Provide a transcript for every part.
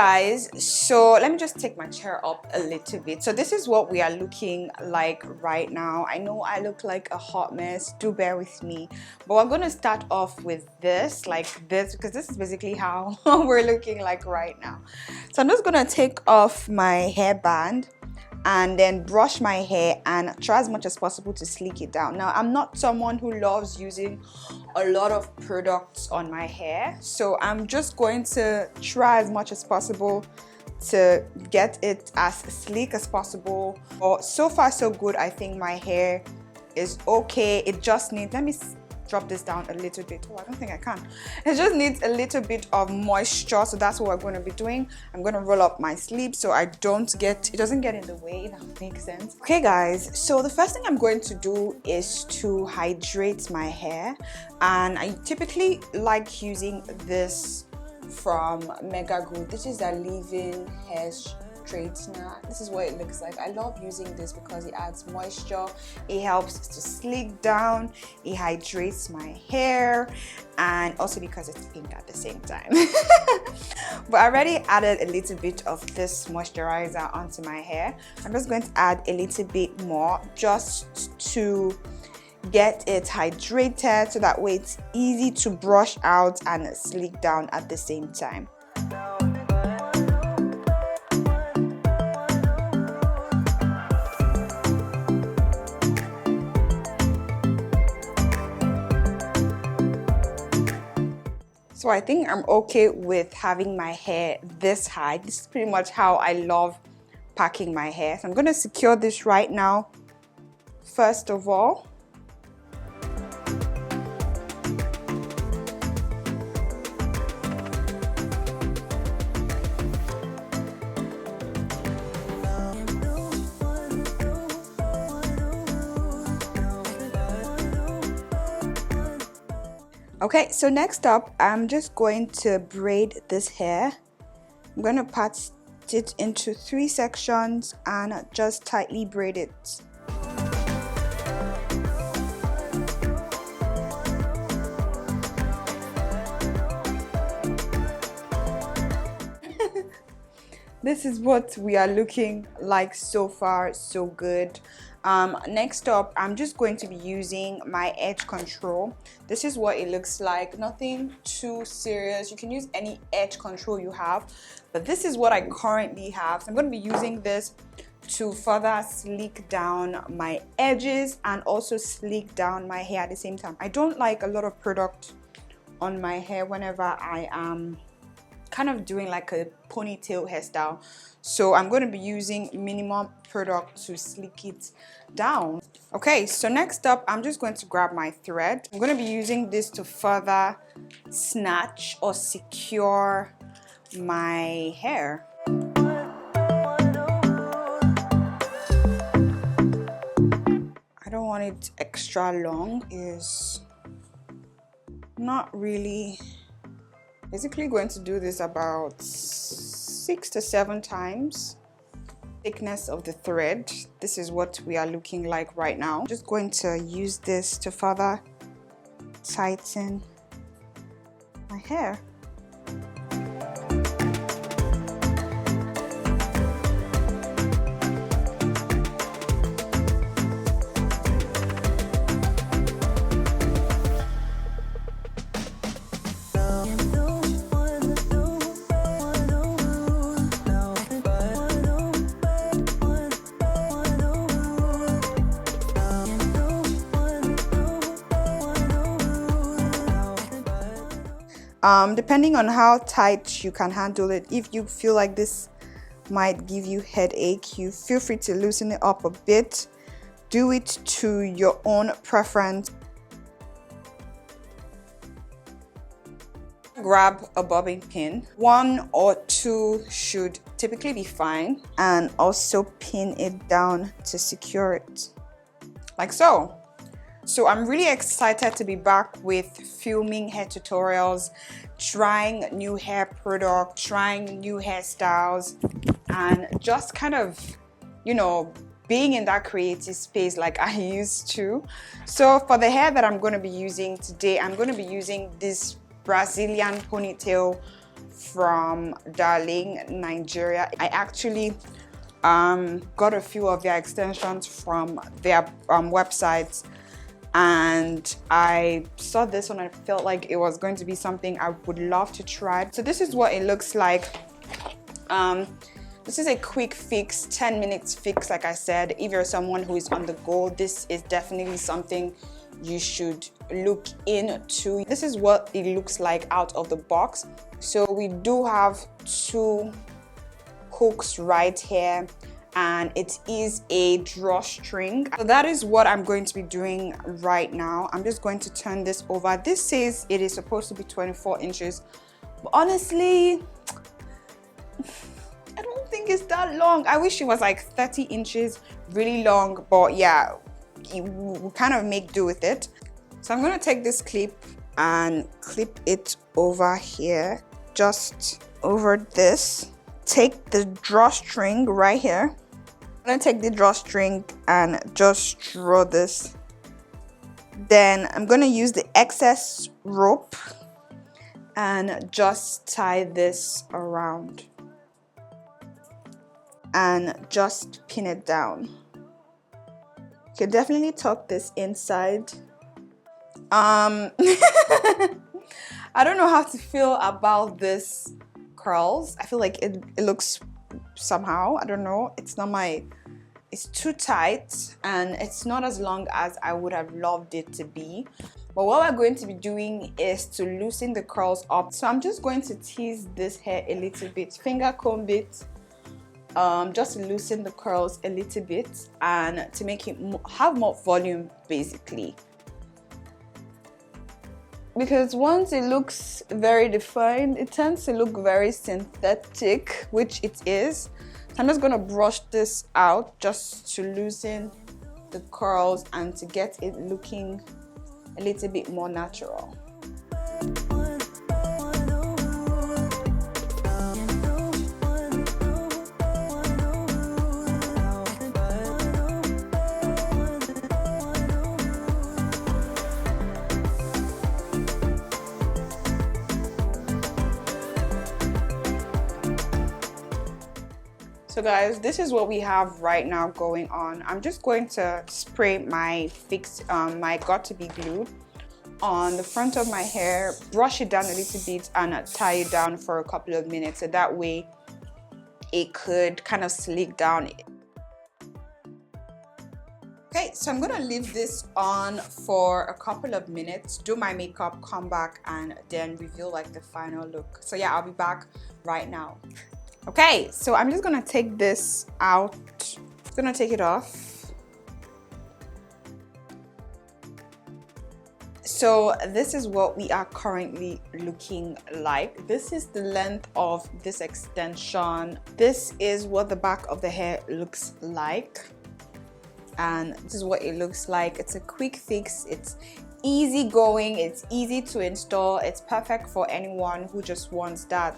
guys, so let me just take my chair up a little bit. So this is what we are looking like right now. I know I look like a hot mess, do bear with me, but we're going to start off with this, like this, because this is basically how we're looking like right now. So I'm just going to take off my hairband and then brush my hair and try as much as possible to sleek it down. Now, I'm not someone who loves using a lot of products on my hair, so I'm just going to try as much as possible to get it as sleek as possible. But so far so good. I think my hair is okay. It just needs, let me drop this down a little bit. Oh, I don't think I can. It just needs a little bit of moisture, so that's what we're going to be doing. I'm going to roll up my sleeve so I don't get, it doesn't get in the way, if that makes sense. Okay guys, so the first thing I'm going to do is to hydrate my hair, and I typically like using this from Mega Good. This is a leave-in hair straightener. This is what it looks like. I love using this because it adds moisture, it helps to sleek down, it hydrates my hair, and also because it's pink at the same time. But I already added a little bit of this moisturizer onto my hair. I'm just going to add a little bit more just to get it hydrated, so that way it's easy to brush out and sleek down at the same time. So I think I'm okay with having my hair this high. This is pretty much how I love packing my hair. So I'm going to secure this right now, first of all. Okay, so next up, I'm just going to braid this hair. I'm going to part it into 3 sections and just tightly braid it. This is what we are looking like so far, so good. Next up, I'm just going to be using my edge control. This is what it looks like. Nothing too serious. You can use any edge control you have, but this is what I currently have. So I'm going to be using this to further sleek down my edges and also sleek down my hair at the same time. I don't like a lot of product on my hair whenever I am kind of doing like a ponytail hairstyle, so I'm going to be using minimum product to sleek it down. Okay, so next up, I'm just going to grab my thread. I'm going to be using this to further snatch or secure my hair. I don't want it extra long. It's not really. Basically going to do this about 6 to 7 times. Thickness of the thread. This is what we are looking like right now. Just going to use this to further tighten my hair. Depending on how tight you can handle it, if you feel like this might give you headache, you feel free to loosen it up a bit. Do it to your own preference. Grab a bobbin pin. 1 or 2 should typically be fine, and also pin it down to secure it, like so. So I'm really excited to be back with filming hair tutorials, trying new hair products, trying new hairstyles, and just kind of, you know, being in that creative space like I used to. So for the hair that I'm going to be using today, I'm going to be using this Brazilian ponytail from Darling, Nigeria. I actually got a few of their extensions from their websites, and I saw this one and I felt like it was going to be something I would love to try. So this is what it looks like. This is a quick fix, 10 minutes fix. Like I said, if you're someone who is on the go, this is definitely something you should look into. This is what it looks like out of the box. So we do have 2 hooks right here, and it is a drawstring. So that is what I'm going to be doing right now. I'm just going to turn this over. This says it is supposed to be 24 inches, but honestly, I don't think it's that long. I wish it was like 30 inches, really long, but yeah, we kind of make do with it. So I'm going to take this clip and clip it over here, just over this. Take the drawstring right here. I'm going to take the drawstring and just draw this. Then I'm going to use the excess rope and just tie this around and just pin it down. You can definitely tuck this inside. I don't know how to feel about this curls. I feel like it looks somehow, I don't know, it's too tight and it's not as long as I would have loved it to be. But what we're going to be doing is to loosen the curls up. So I'm just going to tease this hair a little bit, finger comb it, just to loosen the curls a little bit and to make it have more volume basically. Because once it looks very defined, it tends to look very synthetic, which it is. So I'm just going to brush this out just to loosen the curls and to get it looking a little bit more natural. So guys, this is what we have right now going on. I'm just going to spray my my got2b glue on the front of my hair, brush it down a little bit and tie it down for a couple of minutes, so that way it could kind of slick down. Okay, so I'm gonna leave this on for a couple of minutes, do my makeup, come back and then reveal like the final look. So yeah, I'll be back right now. Okay, so I'm just gonna take this out. I'm gonna take it off. So this is what we are currently looking like. This is the length of this extension. This is what the back of the hair looks like. And this is what it looks like. It's a quick fix. It's easy going, it's easy to install. It's perfect for anyone who just wants that,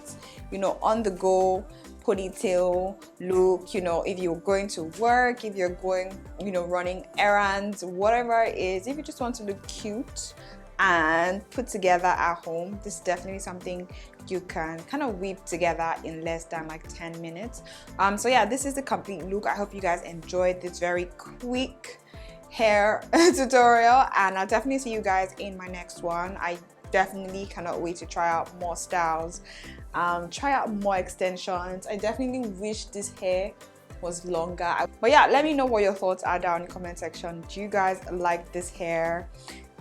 you know, on the go ponytail look. You know, if you're going to work, if you're going, you know, running errands, whatever it is, if you just want to look cute and put together at home, this is definitely something you can kind of weave together in less than like 10 minutes. So yeah, this is the complete look. I hope you guys enjoyed this very quick hair tutorial, and I'll definitely see you guys in my next one. I definitely cannot wait to try out more styles, try out more extensions. I definitely wish this hair was longer, but yeah, let me know what your thoughts are down in the comment section. Do you guys like this hair?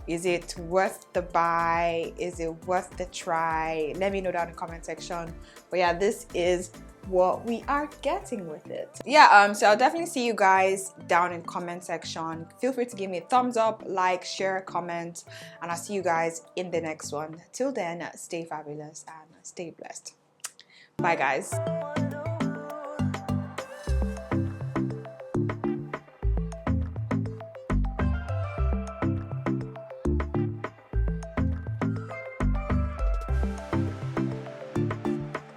Is it worth the buy? Is it worth the try? Let me know down in the comment section. But yeah, this is what we are getting with it. Yeah, so I'll definitely see you guys down in comment section. Feel free to give me a thumbs up, like, share, comment, and I'll see you guys in the next one. Till then, stay fabulous and stay blessed. Bye guys.